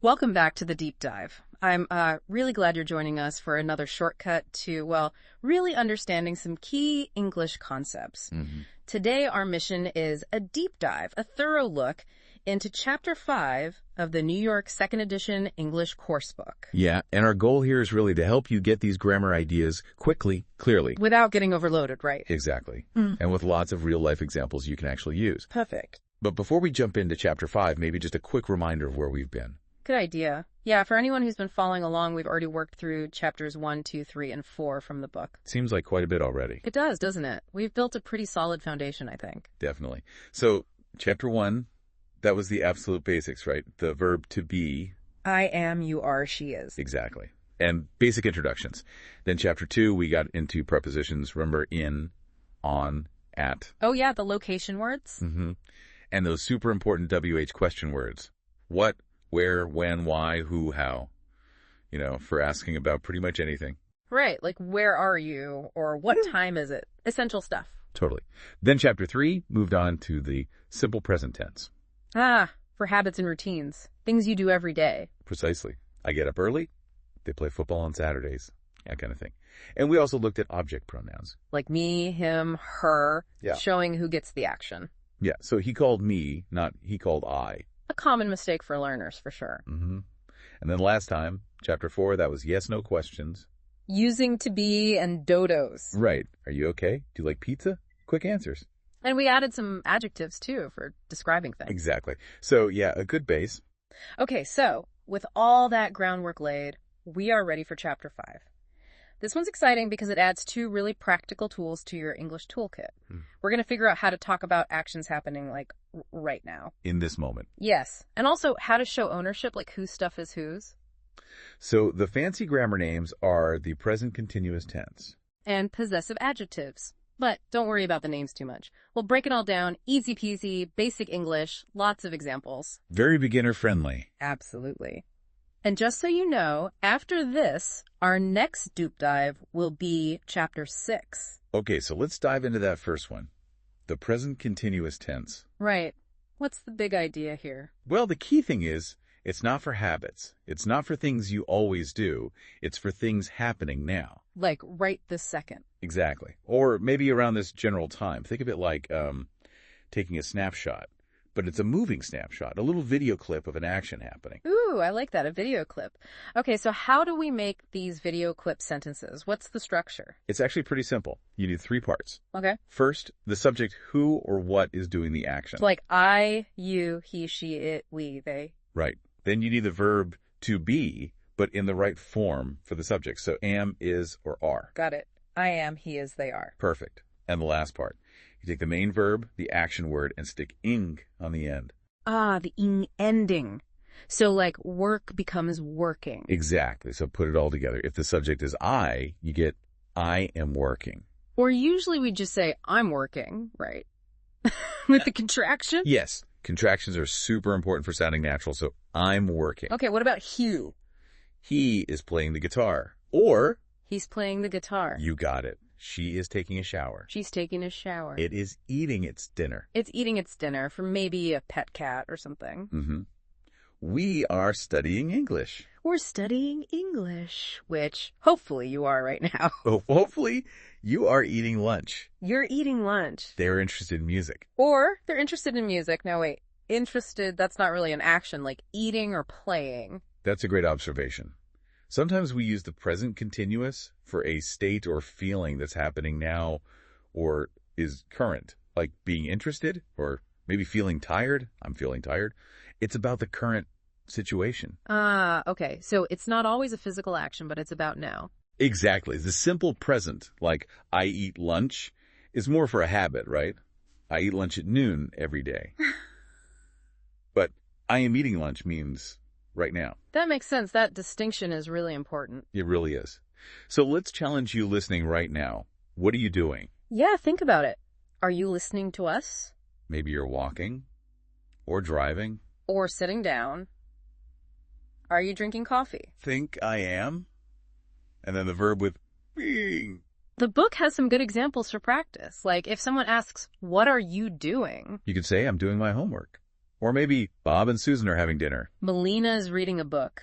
Welcome back to the deep dive. I'm really glad you're joining us for another shortcut to, well, really understanding some key English concepts. Today, our mission is a deep dive, a thorough look into Chapter 5 of the New York Second Edition English Coursebook. Yeah, and our goal here is really to help you get these grammar ideas quickly, clearly. Without getting overloaded, right? Exactly. And with lots of real-life examples you can actually use. Perfect. But before we jump into Chapter 5, maybe just a quick reminder of where we've been. Good idea. Yeah, for anyone who's been following along, we've already worked through chapters 1, 2, 3, and 4 from the book. Seems like quite a bit already. It does, doesn't it? We've built a pretty solid foundation, I think. Definitely. So, Chapter 1, that was the absolute basics, right? The verb to be. I am, you are, she is. Exactly. And basic introductions. Then Chapter 2, we got into prepositions, remember, in, on, at. Oh yeah, the location words? And those super important WH question words. What, where, when, why, who, how. You know, for asking about pretty much anything. Right, like where are you or what time is it? Essential stuff. Totally. Then Chapter 3 moved on to the simple present tense. Ah, for habits and routines. Things you do every day. Precisely. I get up early. They play football on Saturdays. That kind of thing. And we also looked at object pronouns. Like me, him, her, Yeah. showing who gets the action. Yeah, so he called me, not he called I. A common mistake for learners, for sure. And then last time, Chapter 4, that was yes, no questions. Using to be and dodos. Right. Are you okay? Do you like pizza? Quick answers. And we added some adjectives, too, for describing things. Exactly. So, yeah, a good base. Okay, so with all that groundwork laid, we are ready for Chapter 5. This one's exciting because it adds 2 really practical tools to your English toolkit. We're going to figure out how to talk about actions happening, like, right now. In this moment. Yes. And also how to show ownership, like whose stuff is whose. So the fancy grammar names are the present continuous tense. And possessive adjectives. But don't worry about the names too much. We'll break it all down, easy peasy, basic English, lots of examples. Very beginner friendly. Absolutely. And just so you know, after this, our next deep dive will be Chapter 6. Okay, so let's dive into that first one. The present continuous tense. Right. What's the big idea here? Well, the key thing is, it's not for habits. It's not for things you always do. It's for things happening now. Like right this second. Exactly. Or maybe around this general time. Think of it like taking a snapshot. But it's a moving snapshot, a little video clip of an action happening. Ooh, I like that, a video clip. Okay, so how do we make these video clip sentences? What's the structure? It's actually pretty simple. You need 3 parts. Okay. First, the subject who or what is doing the action. Like I, you, he, she, it, we, they. Right. Then you need the verb to be, but in the right form for the subject. So am, is, or are. Got it. I am, he is, they are. Perfect. And the last part. You take the main verb, the action word, and stick ing on the end. Ah, the ing ending. So like work becomes working. Exactly. So put it all together. If the subject is I, you get I am working. Or usually we just say I'm working, right? With the contraction? Yes. Contractions are super important for sounding natural. So I'm working. Okay, what about Hugh? He is playing the guitar. Or he's playing the guitar. You got it. She is taking a shower. She's taking a shower. It is eating its dinner. It's eating its dinner from maybe a pet cat or something. We are studying English. We're studying English, which hopefully you are right now. Oh, hopefully you are eating lunch. You're eating lunch. They're interested in music. Or they're interested in music. Now wait, interested, that's not really an action, like eating or playing. That's a great observation. Sometimes we use the present continuous for a state or feeling that's happening now or is current, like being interested or maybe feeling tired. I'm feeling tired. It's about the current situation. Ah, okay. So it's not always a physical action, but it's about now. Exactly. The simple present, like I eat lunch, is more for a habit, right? I eat lunch at noon every day. But I am eating lunch means right now. That makes sense. That distinction is really important. It really is. So let's challenge you listening right now. What are you doing? Yeah, think about it. Are you listening to us? Maybe you're walking or driving. Or sitting down. Are you drinking coffee? Think I am. And then the verb with being. The book has some good examples for practice. Like if someone asks, what are you doing? You could say, I'm doing my homework. Or maybe Bob and Susan are having dinner. Melina is reading a book.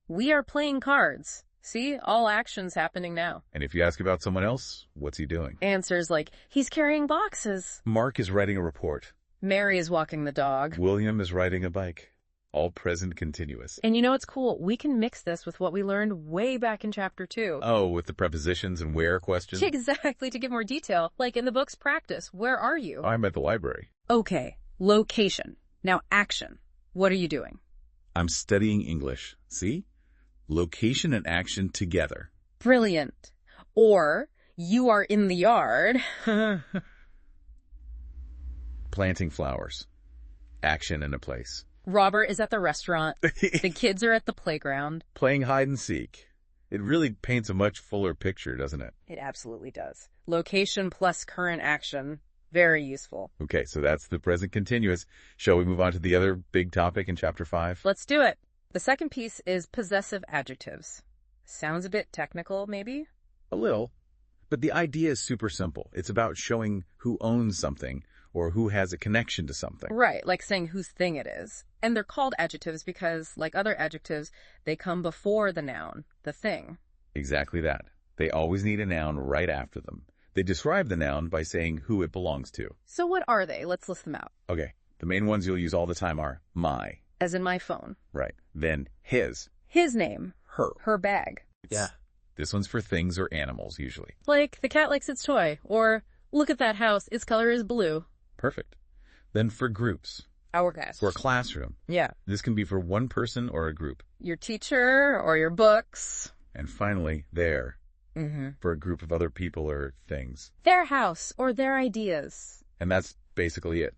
We are playing cards. See, all actions happening now. And if you ask about someone else, what's he doing? Answers like, he's carrying boxes. Mark is writing a report. Mary is walking the dog. William is riding a bike. All present continuous. And you know what's cool? We can mix this with what we learned way back in chapter 2. Oh, with the prepositions and where questions? Exactly, to give more detail. Like in the book's practice, where are you? I'm at the library. Okay, location. Now action. What are you doing? I'm studying English. See? Location and action together. Brilliant. Or, you are in the yard. Planting flowers. Action in a place. Robert is at the restaurant. The kids are at the playground. Playing hide and seek. It really paints a much fuller picture, doesn't it? It absolutely does. Location plus current action. Very useful. Okay, so that's the present continuous. Shall we move on to the other big topic in chapter 5? Let's do it. The second piece is possessive adjectives. Sounds a bit technical, maybe? A little. But the idea is super simple. It's about showing who owns something or who has a connection to something. Right, like saying whose thing it is. And they're called adjectives because, like other adjectives, they come before the noun, the thing. Exactly that. They always need a noun right after them. They describe the noun by saying who it belongs to. So what are they? Let's list them out. Okay, the main ones you'll use all the time are my. As in my phone. Right. Then his. His name. Her. Her bag. Yeah. This one's for things or animals, usually. Like, the cat likes its toy. Or, look at that house, its color is blue. Perfect. Then for groups. Hourglass. For a classroom. Yeah. This can be for one person or a group. Your teacher or your books. And finally, their. Mm-hmm. For a group of other people or things. Their house or their ideas. And that's basically it.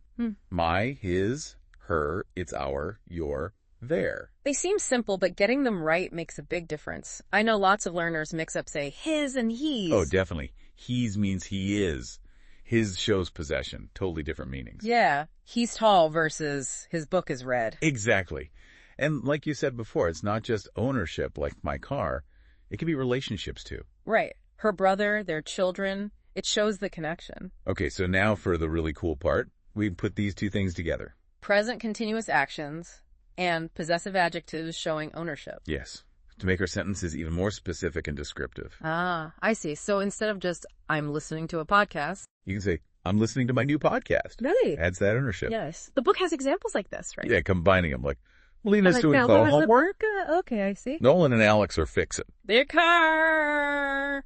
My, his, her, it's our, your, their. They seem simple, but getting them right makes a big difference. I know lots of learners mix up, say, his and he's. Oh, definitely. He's means he is. His shows possession. Totally different meanings. Yeah. He's tall versus his book is red. Exactly. And like you said before, it's not just ownership like my car. It can be relationships too. Right. Her brother, their children. It shows the connection. Okay, so now for the really cool part. We put these two things together. Present continuous actions and possessive adjectives showing ownership. Yes. To make our sentences even more specific and descriptive. Ah, I see. So instead of just, I'm listening to a podcast. You can say, I'm listening to my new podcast. Right. Adds that ownership. Yes. The book has examples like this, right? Yeah, combining them. Like, Lena's doing now, the homework. Okay, I see. Nolan and Alex are fixing. Their car.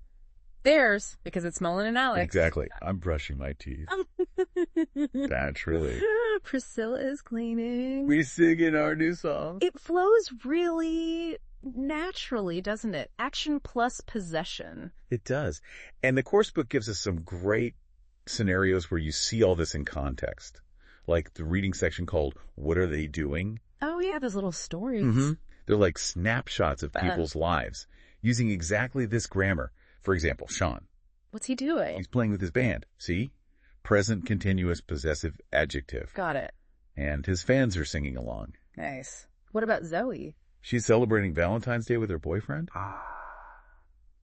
Theirs, because it's Nolan and Alex. Exactly. I'm brushing my teeth. Naturally. Priscilla is cleaning. We sing in our new song. It flows really naturally, doesn't it? Action plus possession. It does. And the course book gives us some great scenarios where you see all this in context. Like the reading section called, What Are They Doing? Oh, yeah, those little stories. Mm-hmm. They're like snapshots of people's lives using exactly this grammar. For example, Sean. What's he doing? He's playing with his band. See? Present continuous possessive adjective. Got it. And his fans are singing along. Nice. What about Zoe? She's celebrating Valentine's Day with her boyfriend.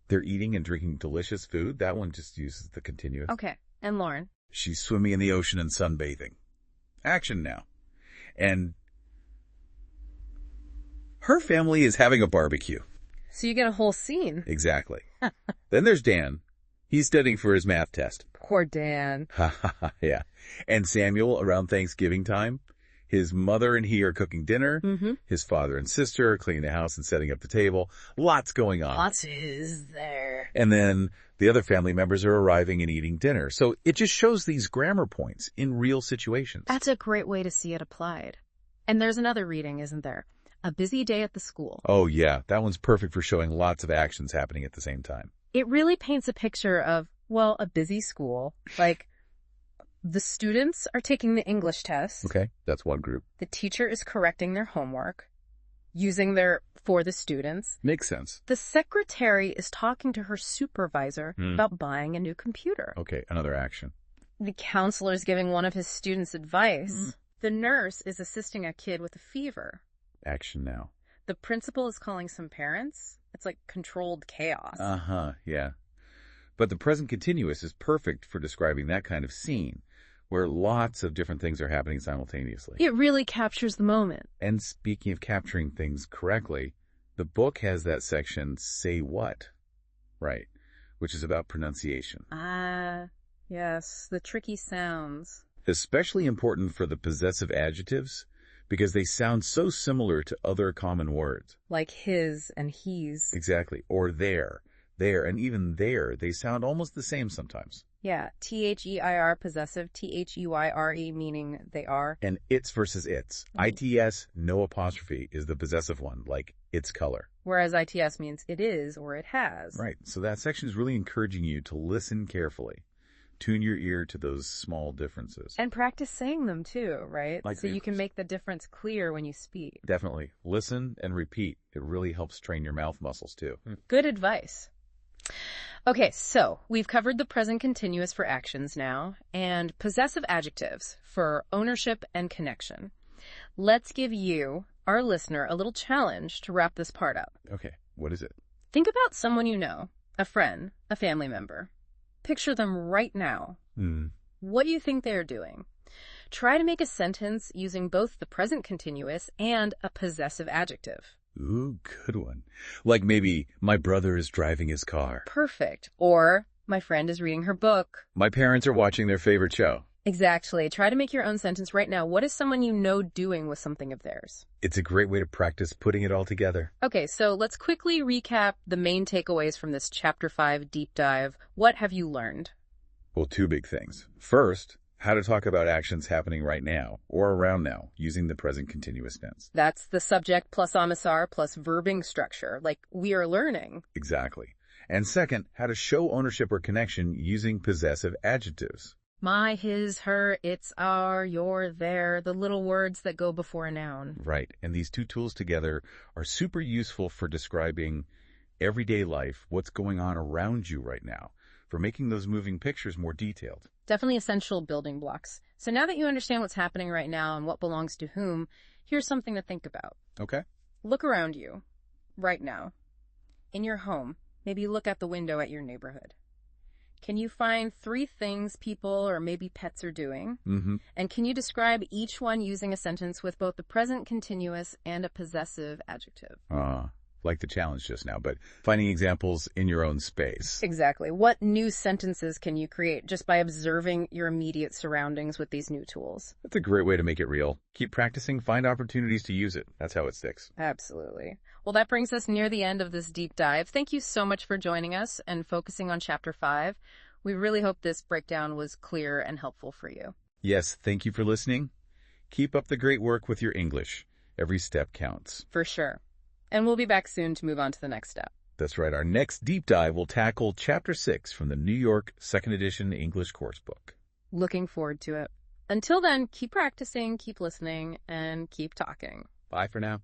They're eating and drinking delicious food. That one just uses the continuous. Okay. And Lauren? She's swimming in the ocean and sunbathing. Action now. And her family is having a barbecue. So you get a whole scene. Exactly. Then there's Dan. He's studying for his math test. Poor Dan. Yeah. And Samuel, around Thanksgiving time, his mother and he are cooking dinner. Mm-hmm. His father and sister are cleaning the house and setting up the table. Lots going on. Lots is there. And then the other family members are arriving and eating dinner. So it just shows these grammar points in real situations. That's a great way to see it applied. And there's another reading, isn't there? A busy day at the school. Oh, yeah. That one's perfect for showing lots of actions happening at the same time. It really paints a picture of, well, a busy school. Like, the students are taking the English test. Okay, that's one group. The teacher is correcting their homework, using for the students. Makes sense. The secretary is talking to her supervisor about buying a new computer. Okay, another action. The counselor is giving one of his students advice. The nurse is assisting a kid with a fever. Action now. The principal is calling some parents. It's like controlled chaos. Yeah. But the present continuous is perfect for describing that kind of scene, where lots of different things are happening simultaneously. It really captures the moment. And speaking of capturing things correctly, the book has that section, Say What, right, which is about pronunciation. Ah, yes, the tricky sounds. Especially important for the possessive adjectives, because they sound so similar to other common words. Like his and he's. Exactly. Or there, and even there, they sound almost the same sometimes. Yeah, T-H-E-I-R possessive, T-H-E-Y-R-E meaning they are. And its versus its. ITS, no apostrophe, is the possessive one, like its color. Whereas ITS means it is or it has. Right. So that section is really encouraging you to listen carefully. Tune your ear to those small differences. And practice saying them too, right? Like so you can make the difference clear when you speak. Definitely. Listen and repeat. It really helps train your mouth muscles too. Good advice. Okay, so we've covered the present continuous for actions now, and possessive adjectives for ownership and connection. Let's give you, our listener, a little challenge to wrap this part up. Okay, what is it? Think about someone you know, a friend, a family member. Picture them right now. What do you think they're doing? Try to make a sentence using both the present continuous and a possessive adjective. Ooh, good one. Like maybe, my brother is driving his car. Perfect. Or, my friend is reading her book. My parents are watching their favorite show. Exactly. Try to make your own sentence right now. What is someone you know doing with something of theirs? It's a great way to practice putting it all together. Okay, so let's quickly recap the main takeaways from this Chapter 5 deep dive. What have you learned? Well, two big things. First, how to talk about actions happening right now or around now using the present continuous tense. That's the subject plus amesar plus verbing structure, like we are learning. Exactly. And second, how to show ownership or connection using possessive adjectives. My, his, her, it's, our, your, their, the little words that go before a noun. Right. And these two tools together are super useful for describing everyday life, what's going on around you right now, for making those moving pictures more detailed. Definitely essential building blocks. So now that you understand what's happening right now and what belongs to whom, here's something to think about. Okay. Look around you right now. In your home, maybe look out the window at your neighborhood. Can you find 3 things people or maybe pets are doing? And can you describe each one using a sentence with both the present continuous and a possessive adjective? Like the challenge just now, but finding examples in your own space. Exactly. What new sentences can you create just by observing your immediate surroundings with these new tools? That's a great way to make it real. Keep practicing, find opportunities to use it. That's how it sticks. Absolutely. Well, that brings us near the end of this deep dive. Thank you so much for joining us and focusing on Chapter 5. We really hope this breakdown was clear and helpful for you. Yes, thank you for listening. Keep up the great work with your English. Every step counts. For sure. And we'll be back soon to move on to the next step. That's right. Our next deep dive will tackle Chapter 6 from the New York 2nd edition English course book. Looking forward to it. Until then, keep practicing, keep listening, and keep talking. Bye for now.